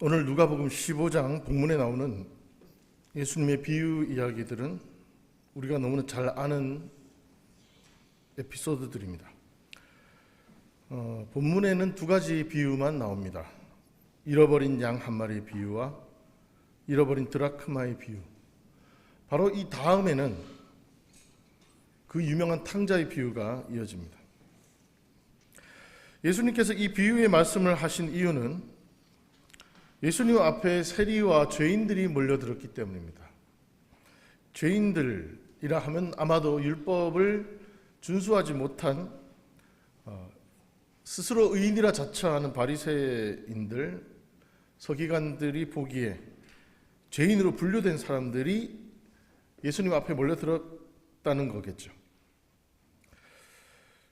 오늘 누가복음 15장 본문에 나오는 예수님의 비유 이야기들은 우리가 너무나 잘 아는 에피소드들입니다. 본문에는 두 가지 비유만 나옵니다. 잃어버린 양 한 마리의 비유와 잃어버린 드라크마의 비유. 바로 이 다음에는 그 유명한 탕자의 비유가 이어집니다. 예수님께서 이 비유의 말씀을 하신 이유는 예수님 앞에 세리와 죄인들이 몰려들었기 때문입니다. 죄인들이라 하면 아마도 율법을 준수하지 못한 스스로 의인이라 자처하는 바리새인들, 서기관들이 보기에 죄인으로 분류된 사람들이 예수님 앞에 몰려들었다는 거겠죠.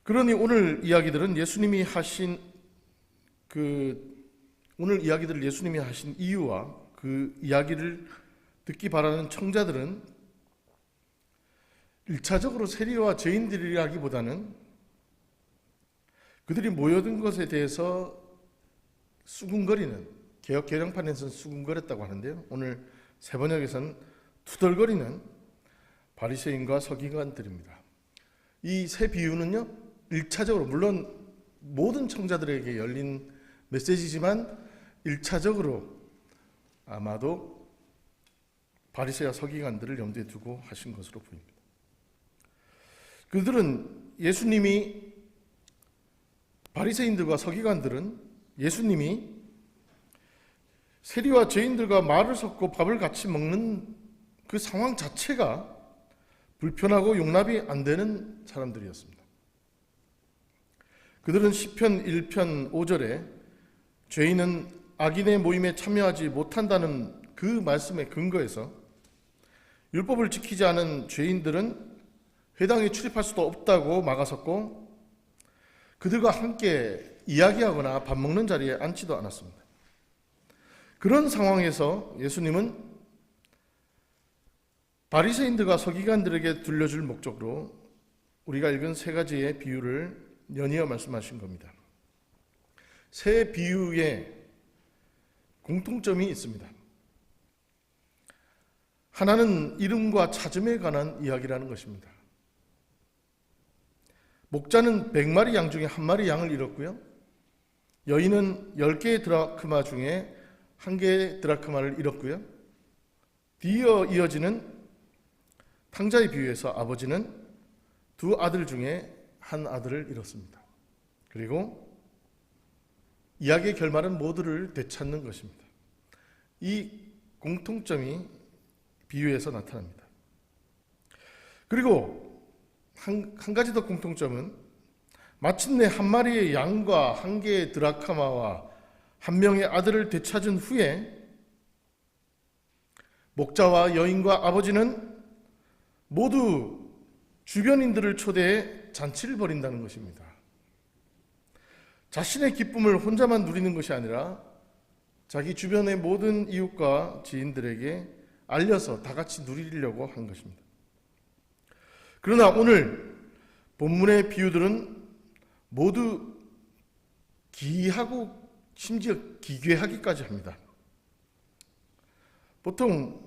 그러니 오늘 이야기들을 예수님이 하신 이유와 그 이야기를 듣기 바라는 청자들은 1차적으로 세리와 죄인들이라기보다는 그들이 모여든 것에 대해서 수군거리는, 개역 개정판에서는 수군거렸다고 하는데요, 오늘 세번역에서는 투덜거리는 바리새인과 서기관들입니다. 이 세 비유는요, 1차적으로 물론 모든 청자들에게 열린 메시지지만 1차적으로 아마도 바리새와 서기관들을 염두에 두고 하신 것으로 보입니다. 그들은 바리새인들과 서기관들은 예수님이 세리와 죄인들과 말을 섞고 밥을 같이 먹는 그 상황 자체가 불편하고 용납이 안 되는 사람들이었습니다. 그들은 시편 1편 5절에 죄인은 악인의 모임에 참여하지 못한다는 그 말씀에 근거해서 율법을 지키지 않은 죄인들은 회당에 출입할 수도 없다고 막아섰고 그들과 함께 이야기하거나 밥 먹는 자리에 앉지도 않았습니다. 그런 상황에서 예수님은 바리새인들과 서기관들에게 들려줄 목적으로 우리가 읽은 세 가지의 비유를 연이어 말씀하신 겁니다. 세 비유에 공통점이 있습니다. 하나는 이름과 찾음에 관한 이야기라는 것입니다. 목자는 100마리 양 중에 한 마리 양을 잃었고요, 여인은 10개의 드라크마 중에 1개의 드라크마를 잃었고요, 뒤이어 이어지는 탕자의 비유에서 아버지는 두 아들 중에 한 아들을 잃었습니다. 그리고 이야기의 결말은 모두를 되찾는 것입니다. 이 공통점이 비유에서 나타납니다. 그리고 한 가지 더 공통점은 마침내 한 마리의 양과 1개의 드라크마와 1명의 아들을 되찾은 후에 목자와 여인과 아버지는 모두 주변인들을 초대해 잔치를 벌인다는 것입니다. 자신의 기쁨을 혼자만 누리는 것이 아니라 자기 주변의 모든 이웃과 지인들에게 알려서 다 같이 누리려고 한 것입니다. 그러나 오늘 본문의 비유들은 모두 기이하고 심지어 기괴하기까지 합니다. 보통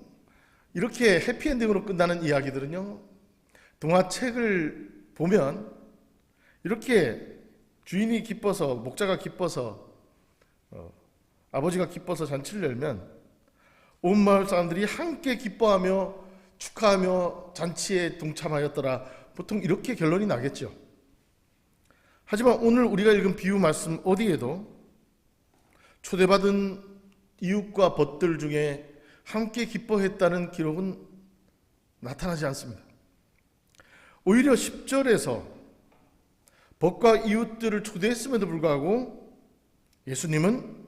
이렇게 해피엔딩으로 끝나는 이야기들은요, 동화책을 보면 이렇게 주인이 기뻐서, 목자가 기뻐서, 아버지가 기뻐서 잔치를 열면 온 마을 사람들이 함께 기뻐하며 축하하며 잔치에 동참하였더라, 보통 이렇게 결론이 나겠죠. 하지만 오늘 우리가 읽은 비유 말씀 어디에도 초대받은 이웃과 벗들 중에 함께 기뻐했다는 기록은 나타나지 않습니다. 오히려 10절에서 벗과 이웃들을 초대했음에도 불구하고 예수님은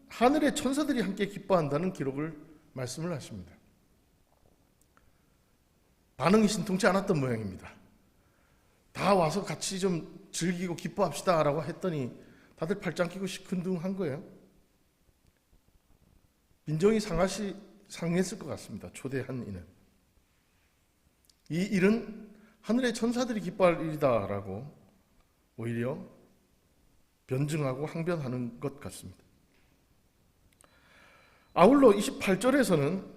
하늘의 천사들이 함께 기뻐한다는 기록을 말씀을 하십니다. 반응이 신통치 않았던 모양입니다. 다 와서 같이 좀 즐기고 기뻐합시다 라고 했더니 다들 팔짱 끼고 시큰둥한 거예요. 빈정이 상했을 것 같습니다. 초대한 이는. 이 일은 하늘의 천사들이 기뻐할 일이다라고 오히려 변증하고 항변하는 것 같습니다. 아울러 28절에서는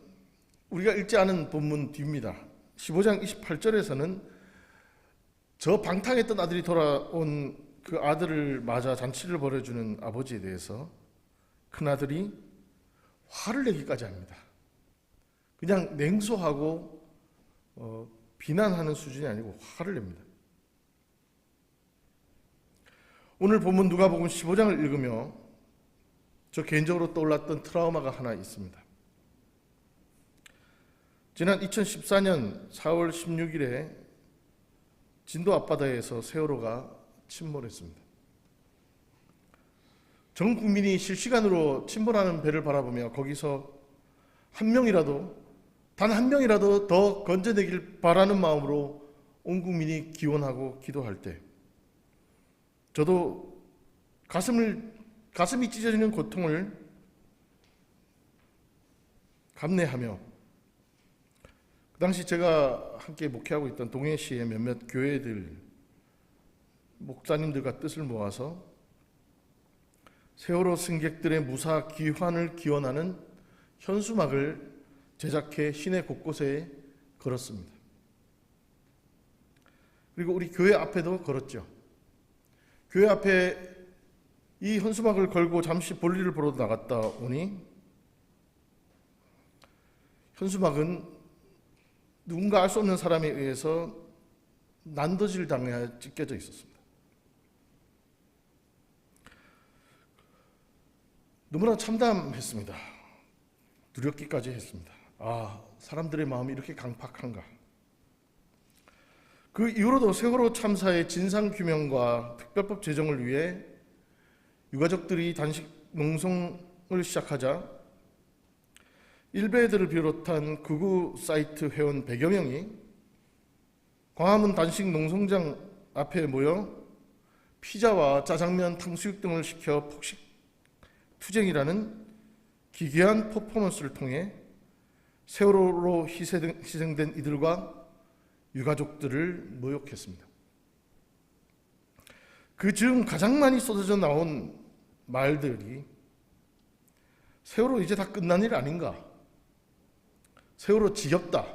우리가 읽지 않은 본문 뒤입니다. 15장 28절에서는 저 방탕했던 아들이 돌아온 그 아들을 맞아 잔치를 벌여주는 아버지에 대해서 큰아들이 화를 내기까지 합니다. 그냥 냉소하고 비난하는 수준이 아니고 화를 냅니다. 오늘 본문 누가복음 15장을 읽으며 저 개인적으로 떠올랐던 트라우마가 하나 있습니다. 지난 2014년 4월 16일에 진도 앞바다에서 세월호가 침몰했습니다. 전 국민이 실시간으로 침몰하는 배를 바라보며 거기서 단 한 명이라도 더 건져내길 바라는 마음으로 온 국민이 기원하고 기도할 때 저도 가슴이 찢어지는 고통을 감내하며 그 당시 제가 함께 목회하고 있던 동해시의 몇몇 교회들 목사님들과 뜻을 모아서 세월호 승객들의 무사 귀환을 기원하는 현수막을 제작해 시내 곳곳에 걸었습니다. 그리고 우리 교회 앞에도 걸었죠. 교회 앞에 이 현수막을 걸고 잠시 볼일을 보러 나갔다 오니 현수막은 누군가 알 수 없는 사람에 의해서 난도질 당해 찢겨져 있었습니다. 너무나 참담했습니다. 두렵기까지 했습니다. 사람들의 마음이 이렇게 강팍한가. 그 이후로도 세월호 참사의 진상규명과 특별법 제정을 위해 유가족들이 단식 농성을 시작하자 일베들을 비롯한 극우 사이트 회원 100여 명이 광화문 단식 농성장 앞에 모여 피자와 짜장면, 탕수육 등을 시켜 폭식 투쟁이라는 기괴한 퍼포먼스를 통해 세월호로 희생된 이들과 유가족들을 모욕했습니다. 그 즈음 가장 많이 쏟아져 나온 말들이 세월호 이제 다 끝난 일 아닌가? 세월호 지겹다.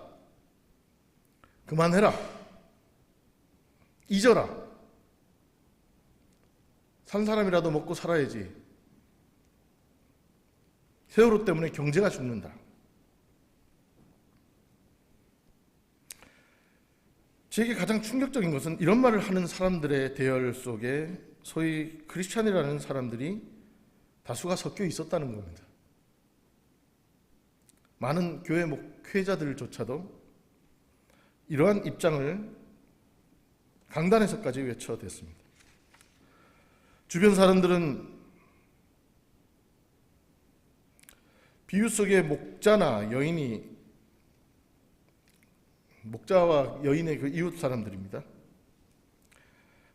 그만해라. 잊어라. 산 사람이라도 먹고 살아야지. 세월호 때문에 경제가 죽는다. 제게 가장 충격적인 것은 이런 말을 하는 사람들의 대열 속에 소위 크리스찬이라는 사람들이 다수가 섞여 있었다는 겁니다. 많은 교회 목회자들조차도 이러한 입장을 강단에서까지 외쳐댔습니다. 주변 사람들은 비유 속의 목자와 여인의 그 이웃 사람들입니다.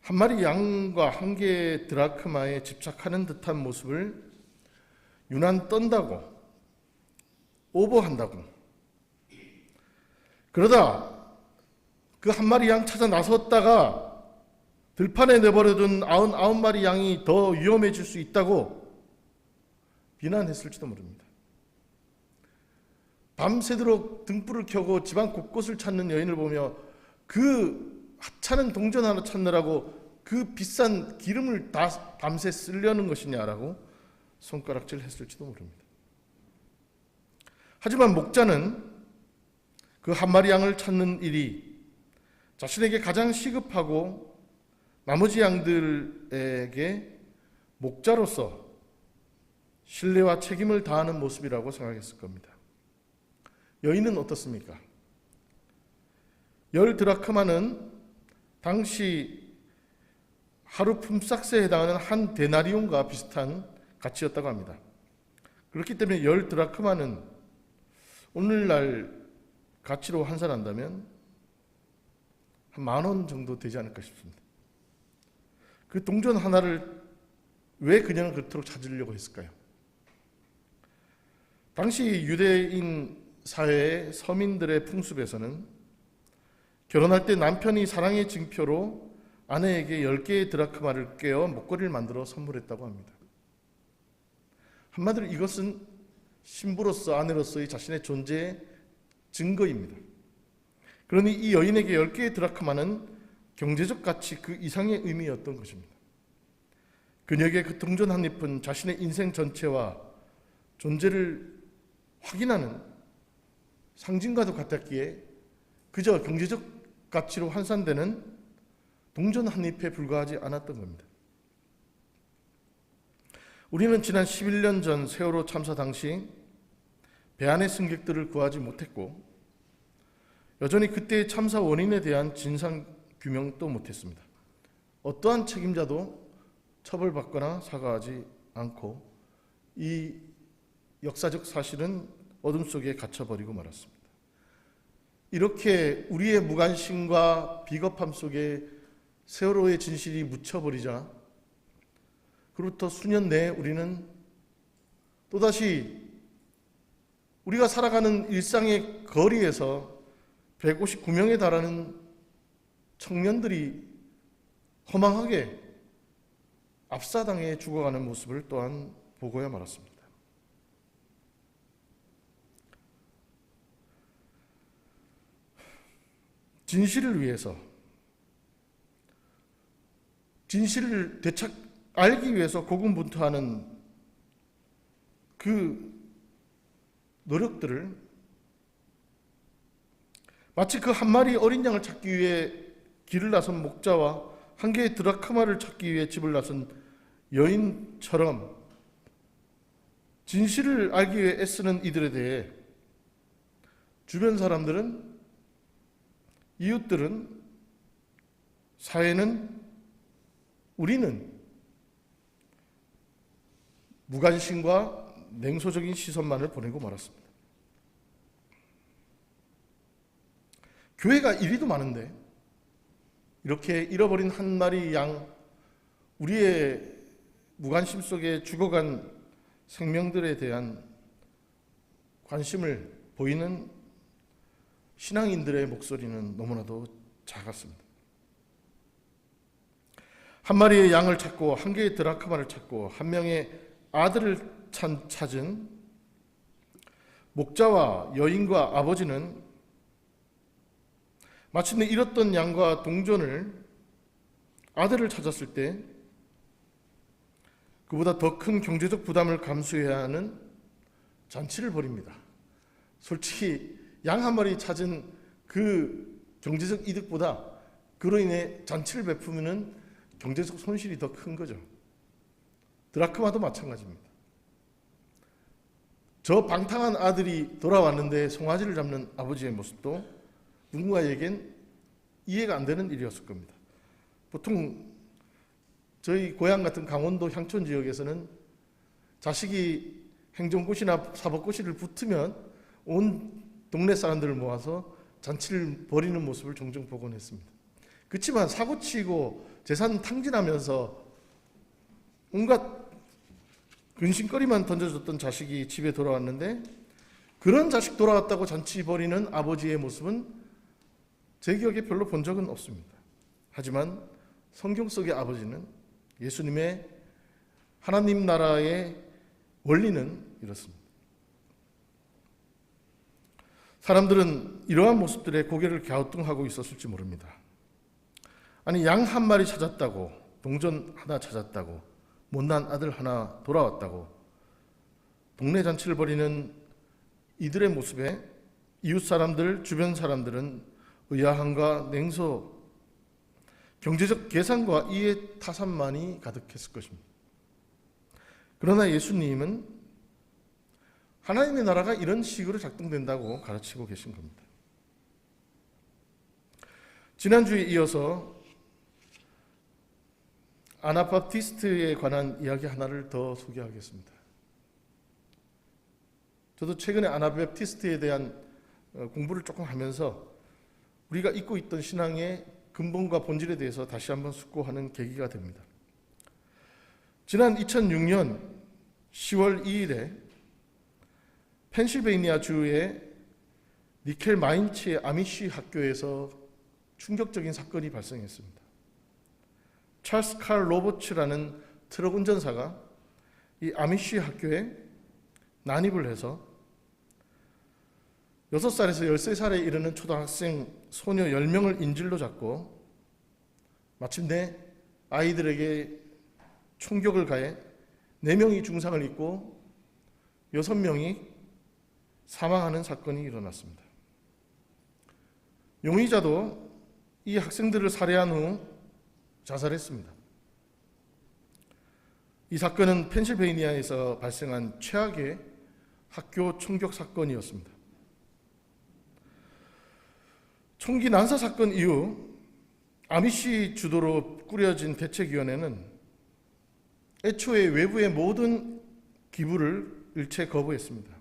한 마리 양과 한 개의 드라크마에 집착하는 듯한 모습을 유난 떤다고, 오버한다고. 그러다 그 한 마리 양 찾아 나섰다가 들판에 내버려둔 99마리 양이 더 위험해질 수 있다고 비난했을지도 모릅니다. 밤새도록 등불을 켜고 집안 곳곳을 찾는 여인을 보며 그 하찮은 동전 하나 찾느라고 그 비싼 기름을 다 밤새 쓰려는 것이냐라고 손가락질 했을지도 모릅니다. 하지만 목자는 그 한 마리 양을 찾는 일이 자신에게 가장 시급하고 나머지 양들에게 목자로서 신뢰와 책임을 다하는 모습이라고 생각했을 겁니다. 여인은 어떻습니까? 10드라크마는 당시 하루 품삯에 해당하는 한 데나리온과 비슷한 가치였다고 합니다. 그렇기 때문에 10드라크마는 오늘날 가치로 환산한다면 한 10,000원 정도 되지 않을까 싶습니다. 그 동전 하나를 왜 그녀는 그토록 찾으려고 했을까요? 당시 유대인 사회의 서민들의 풍습에서는 결혼할 때 남편이 사랑의 증표로 아내에게 10개의 드라크마를 꿰어 목걸이를 만들어 선물했다고 합니다. 한마디로 이것은 신부로서 아내로서의 자신의 존재의 증거입니다. 그러니 이 여인에게 10개의 드라크마는 경제적 가치 그 이상의 의미였던 것입니다. 그녀에게 그 동전 한 잎은 자신의 인생 전체와 존재를 확인하는 상징과도 같았기에 그저 경제적 가치로 환산되는 동전 한 잎에 불과하지 않았던 겁니다. 우리는 지난 11년 전 세월호 참사 당시 배 안의 승객들을 구하지 못했고 여전히 그때의 참사 원인에 대한 진상 규명도 못했습니다. 어떠한 책임자도 처벌받거나 사과하지 않고 이 역사적 사실은 어둠 속에 갇혀버리고 말았습니다. 이렇게 우리의 무관심과 비겁함 속에 세월호의 진실이 묻혀버리자 그로부터 수년 내에 우리는 또다시 우리가 살아가는 일상의 거리에서 159명에 달하는 청년들이 허망하게 압사당해 죽어가는 모습을 또한 보고야 말았습니다. 진실을 위해서, 진실을 알기 위해서 고군분투하는 그 노력들을 마치 그 한 마리 어린 양을 찾기 위해 길을 나선 목자와 한 개의 드라크마를 찾기 위해 집을 나선 여인처럼 진실을 알기 위해 애쓰는 이들에 대해 주변 사람들은, 이웃들은, 사회는, 우리는 무관심과 냉소적인 시선만을 보내고 말았습니다. 교회가 이리도 많은데 이렇게 잃어버린 한 마리 양, 우리의 무관심 속에 죽어간 생명들에 대한 관심을 보이는 신앙인들의 목소리는 너무나도 작았습니다. 한 마리의 양을 찾고 한 개의 드라크마를 찾고 한 명의 아들을 찾은 목자와 여인과 아버지는 마침내 잃었던 양과 동전을, 아들을 찾았을 때 그보다 더 큰 경제적 부담을 감수해야 하는 잔치를 벌입니다. 솔직히 양 한 마리 찾은 그 경제적 이득보다 그로 인해 잔치를 베푸면 경제적 손실이 더 큰 거죠. 드라크마도 마찬가지입니다. 저 방탕한 아들이 돌아왔는데 송아지를 잡는 아버지의 모습도 누군가에겐 이해가 안 되는 일이었을 겁니다. 보통 저희 고향 같은 강원도 향촌 지역에서는 자식이 행정고시나 사법고시를 붙으면 온 동네 사람들을 모아서 잔치를 벌이는 모습을 종종 보곤 했습니다. 그렇지만 사고치고 재산 탕진하면서 온갖 근심거리만 던져줬던 자식이 집에 돌아왔는데 그런 자식 돌아왔다고 잔치 벌이는 아버지의 모습은 제 기억에 별로 본 적은 없습니다. 하지만 성경 속의 아버지는, 예수님의 하나님 나라의 원리는 이렇습니다. 사람들은 이러한 모습들에 고개를 갸우뚱하고 있었을지 모릅니다. 아니, 양 한 마리 찾았다고, 동전 하나 찾았다고, 못난 아들 하나 돌아왔다고 동네 잔치를 벌이는 이들의 모습에 이웃 사람들, 주변 사람들은 의아함과 냉소, 경제적 계산과 이해 타산만이 가득했을 것입니다. 그러나 예수님은 하나님의 나라가 이런 식으로 작동된다고 가르치고 계신 겁니다. 지난주에 이어서 아나바티스트에 관한 이야기 하나를 더 소개하겠습니다. 저도 최근에 아나바티스트에 대한 공부를 조금 하면서 우리가 잊고 있던 신앙의 근본과 본질에 대해서 다시 한번 숙고하는 계기가 됩니다. 지난 2006년 10월 2일에 펜실베이니아 주의 니켈 마인츠의 아미쉬 학교에서 충격적인 사건이 발생했습니다. 찰스 칼 로버츠라는 트럭 운전사가 이 아미시 학교에 난입을 해서 6살에서 13살에 이르는 초등학생 소녀 10명을 인질로 잡고 마침내 아이들에게 총격을 가해 4명이 중상을 입고 6명이 사망하는 사건이 일어났습니다. 용의자도 이 학생들을 살해한 후 자살했습니다. 이 사건은 펜실베이니아에서 발생한 최악의 학교 총격 사건이었습니다. 총기 난사 사건 이후 아미시 주도로 꾸려진 대책위원회는 애초에 외부의 모든 기부를 일체 거부했습니다.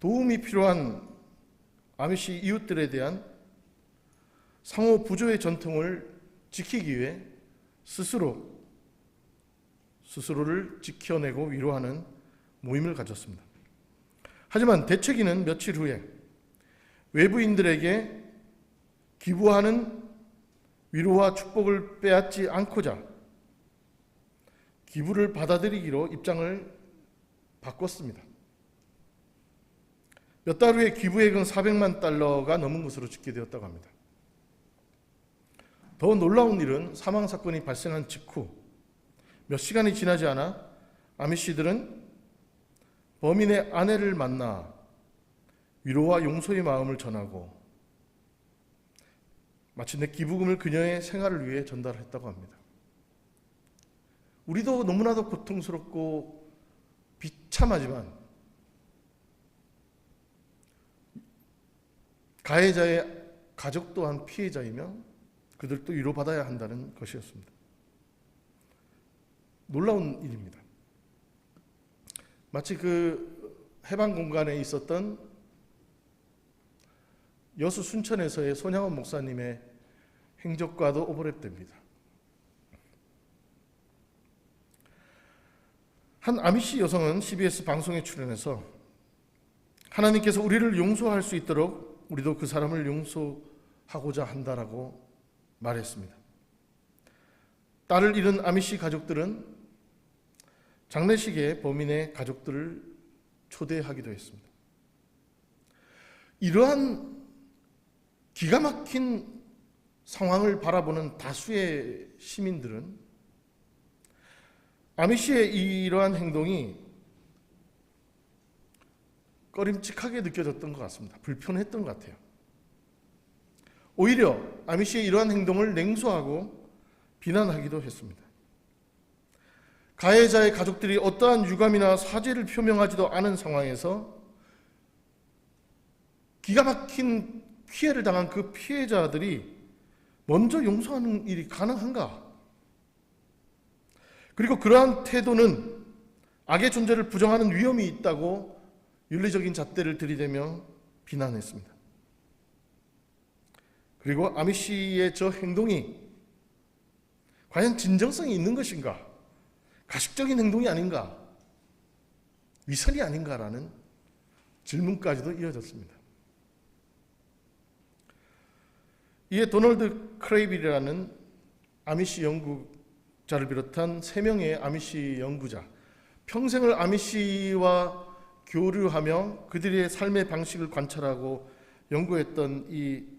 도움이 필요한 아미시 이웃들에 대한 상호 부조의 전통을 지키기 위해 스스로를 지켜내고 위로하는 모임을 가졌습니다. 하지만 대책위는 며칠 후에 외부인들에게 기부하는 위로와 축복을 빼앗지 않고자 기부를 받아들이기로 입장을 바꿨습니다. 몇 달 후에 기부액은 400만 달러가 넘은 것으로 집계되었다고 합니다. 더 놀라운 일은 사망 사건이 발생한 직후 몇 시간이 지나지 않아 아미시들은 범인의 아내를 만나 위로와 용서의 마음을 전하고 마침내 기부금을 그녀의 생활을 위해 전달했다고 합니다. 우리도 너무나도 고통스럽고 비참하지만 가해자의 가족 또한 피해자이며 그들도 위로받아야 한다는 것이었습니다. 놀라운 일입니다. 마치 그 해방 공간에 있었던 여수 순천에서의 손양원 목사님의 행적과도 오버랩됩니다. 한 아미시 여성은 CBS 방송에 출연해서 하나님께서 우리를 용서할 수 있도록 우리도 그 사람을 용서하고자 한다라고 말했습니다. 딸을 잃은 아미시 가족들은 장례식에 범인의 가족들을 초대하기도 했습니다. 이러한 기가 막힌 상황을 바라보는 다수의 시민들은 아미시의 이러한 행동이 꺼림칙하게 느껴졌던 것 같습니다. 불편했던 것 같아요. 오히려 아미시의 이러한 행동을 냉소하고 비난하기도 했습니다. 가해자의 가족들이 어떠한 유감이나 사죄를 표명하지도 않은 상황에서 기가 막힌 피해를 당한 그 피해자들이 먼저 용서하는 일이 가능한가? 그리고 그러한 태도는 악의 존재를 부정하는 위험이 있다고 윤리적인 잣대를 들이대며 비난했습니다. 그리고 아미시의 저 행동이 과연 진정성이 있는 것인가? 가식적인 행동이 아닌가? 위선이 아닌가라는 질문까지도 이어졌습니다. 이에 도널드 크레이빌이라는 아미시 연구자를 비롯한 3명의 아미시 연구자, 평생을 아미시와 교류하며 그들의 삶의 방식을 관찰하고 연구했던 이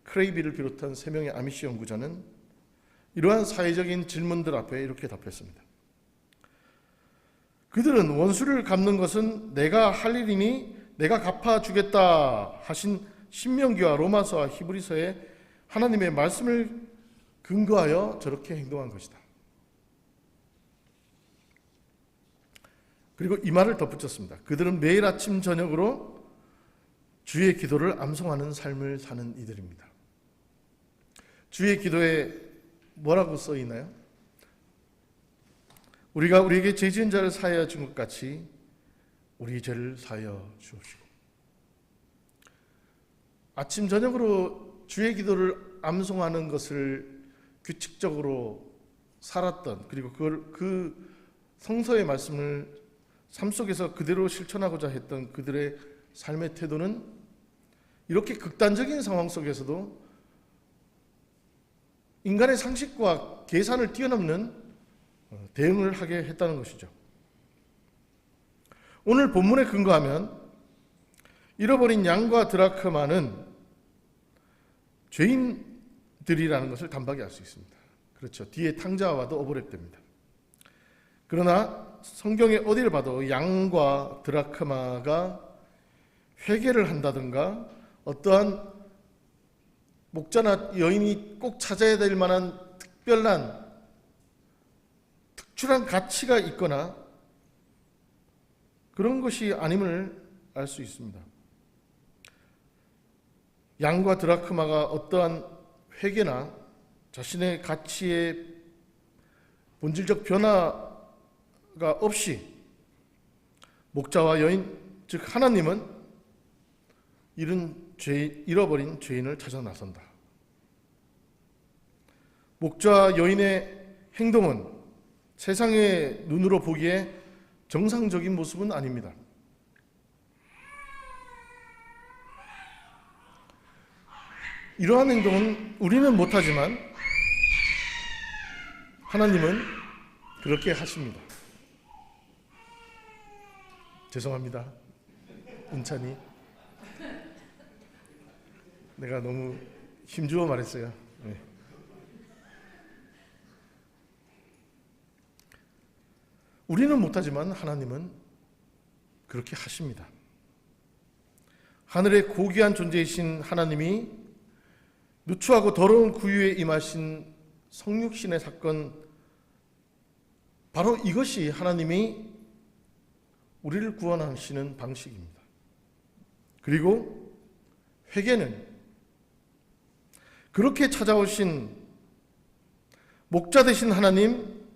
크레이빌을 비롯한 3명의 아미시 연구자는 이러한 사회적인 질문들 앞에 이렇게 답했습니다. 그들은 원수를 갚는 것은 내가 할 일이니 내가 갚아주겠다 하신 신명기와 로마서와 히브리서의 하나님의 말씀을 근거하여 저렇게 행동한 것이다. 그리고 이 말을 덧붙였습니다. 그들은 매일 아침 저녁으로 주의 기도를 암송하는 삶을 사는 이들입니다. 주의 기도에 뭐라고 써 있나요? 우리가 우리에게 죄 지은 자를 사하여 준 것 같이 우리 죄를 사하여 주옵시고. 아침 저녁으로 주의 기도를 암송하는 것을 규칙적으로 살았던, 그리고 그 성서의 말씀을 삶 속에서 그대로 실천하고자 했던 그들의 삶의 태도는 이렇게 극단적인 상황 속에서도 인간의 상식과 계산을 뛰어넘는 대응을 하게 했다는 것이죠. 오늘 본문에 근거하면 잃어버린 양과 드라크마는 죄인들이라는 것을 단박에 알 수 있습니다. 그렇죠. 뒤에 탕자와도 오버랩됩니다. 그러나 성경에 어디를 봐도 양과 드라크마가 회개를 한다든가 어떠한 목자나 여인이 꼭 찾아야 될 만한 특출한 가치가 있거나 그런 것이 아님을 알 수 있습니다. 양과 드라크마가 어떠한 회개나 자신의 가치의 본질적 변화가 없이 목자와 여인, 즉 하나님은 잃어버린 죄인을 찾아 나선다. 목자와 여인의 행동은 세상의 눈으로 보기에 정상적인 모습은 아닙니다. 이러한 행동은 우리는 못하지만 하나님은 그렇게 하십니다. 죄송합니다. 인찬이. 내가 너무 힘주어 말했어요. 네. 우리는 못하지만 하나님은 그렇게 하십니다. 하늘의 고귀한 존재이신 하나님이 누추하고 더러운 구유에 임하신 성육신의 사건, 바로 이것이 하나님이 우리를 구원하시는 방식입니다. 그리고 회개는 그렇게 찾아오신 목자 되신 하나님,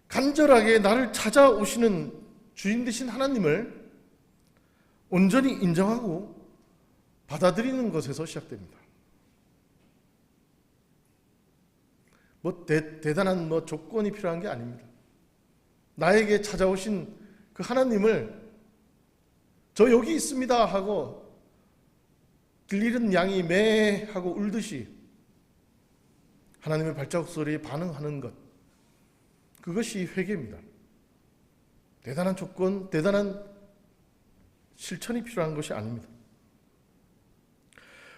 간절하게 나를 찾아오시는 주인 되신 하나님을 온전히 인정하고 받아들이는 것에서 시작됩니다. 대단한 조건이 필요한 게 아닙니다. 나에게 찾아오신 그 하나님을 저 여기 있습니다 하고 길 잃은 양이 매 하고 울듯이 하나님의 발자국 소리에 반응하는 것, 그것이 회개입니다. 대단한 조건, 대단한 실천이 필요한 것이 아닙니다.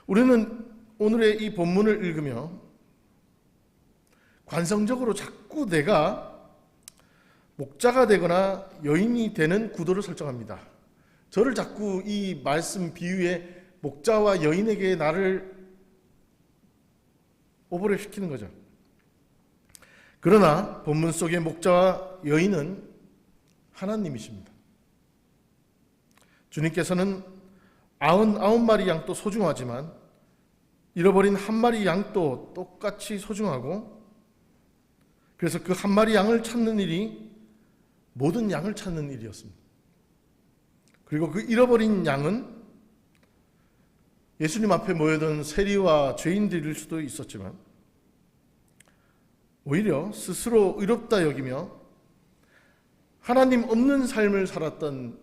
우리는 오늘의 이 본문을 읽으며 관성적으로 자꾸 내가 목자가 되거나 여인이 되는 구도를 설정합니다. 저를 자꾸 이 말씀 비유에 목자와 여인에게 나를 오버랩 시키는 거죠. 그러나 본문 속의 목자와 여인은 하나님이십니다. 주님께서는 99마리 양도 소중하지만 잃어버린 한 마리 양도 똑같이 소중하고, 그래서 그 한 마리 양을 찾는 일이 모든 양을 찾는 일이었습니다. 그리고 그 잃어버린 양은 예수님 앞에 모여든 세리와 죄인들일 수도 있었지만 오히려 스스로 의롭다 여기며 하나님 없는 삶을 살았던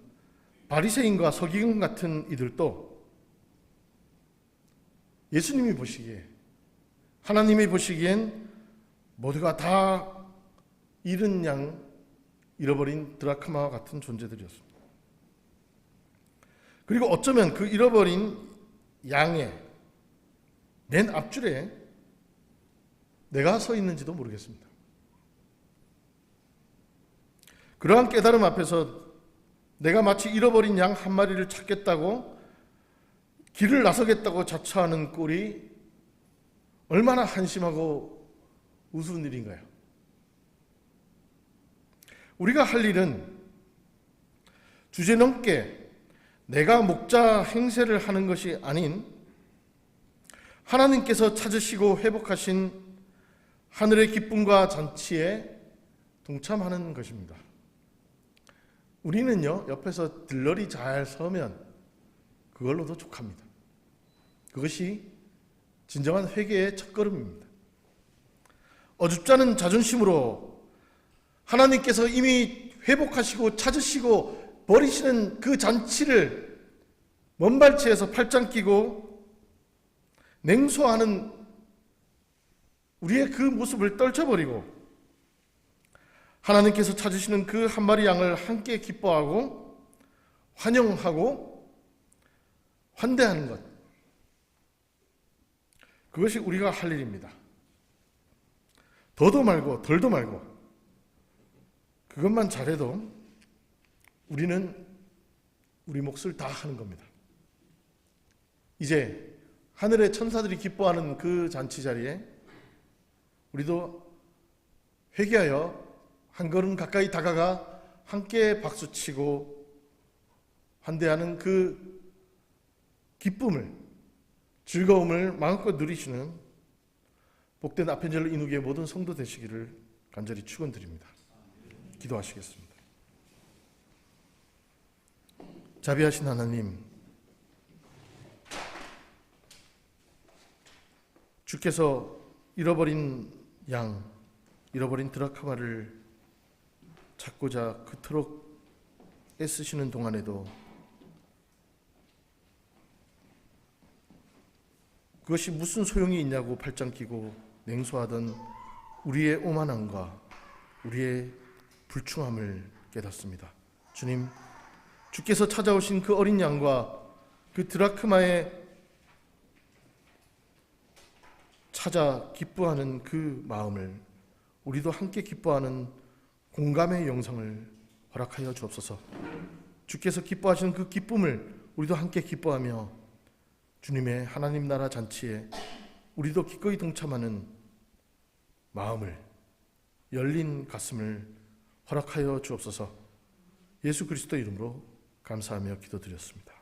바리새인과 서기관 같은 이들도 예수님이 보시기에, 하나님이 보시기엔 모두가 다 잃은 양, 잃어버린 드라크마와 같은 존재들이었습니다. 그리고 어쩌면 그 잃어버린 양의 맨 앞줄에 내가 서 있는지도 모르겠습니다. 그러한 깨달음 앞에서 내가 마치 잃어버린 양 한 마리를 찾겠다고 길을 나서겠다고 자처하는 꼴이 얼마나 한심하고 우스운 일인가요? 우리가 할 일은 주제넘게 내가 목자 행세를 하는 것이 아닌 하나님께서 찾으시고 회복하신 하늘의 기쁨과 잔치에 동참하는 것입니다. 우리는요, 옆에서 들러리 잘 서면 그걸로도 족합니다. 그것이 진정한 회개의 첫걸음입니다. 어줍지 않은 자존심으로 하나님께서 이미 회복하시고 찾으시고 버리시는 그 잔치를 먼발치에서 팔짱 끼고 냉소하는 우리의 그 모습을 떨쳐버리고 하나님께서 찾으시는 그 한 마리 양을 함께 기뻐하고 환영하고 환대하는 것, 그것이 우리가 할 일입니다. 더도 말고 덜도 말고 그것만 잘해도 우리는 우리 몫을 다 하는 겁니다. 이제 하늘의 천사들이 기뻐하는 그 잔치 자리에 우리도 회개하여 한 걸음 가까이 다가가 함께 박수치고 환대하는 그 기쁨을, 즐거움을 마음껏 누리시는 복된 아펜젤로 인후교의 모든 성도 되시기를 간절히 축원드립니다. 기도하시겠습니다. 자비하신 하나님, 주께서 잃어버린 양, 잃어버린 드라크마를 찾고자 그토록 애쓰시는 동안에도 그것이 무슨 소용이 있냐고 팔짱 끼고 냉소하던 우리의 오만함과 우리의 불충함을 깨닫습니다. 주님, 주께서 찾아오신 그 어린 양과 그 드라크마에 찾아 기뻐하는 그 마음을 우리도 함께 기뻐하는 공감의 영성을 허락하여 주옵소서. 주께서 기뻐하시는 그 기쁨을 우리도 함께 기뻐하며 주님의 하나님 나라 잔치에 우리도 기꺼이 동참하는 마음을, 열린 가슴을 허락하여 주옵소서. 예수 그리스도 이름으로 감사하며 기도드렸습니다.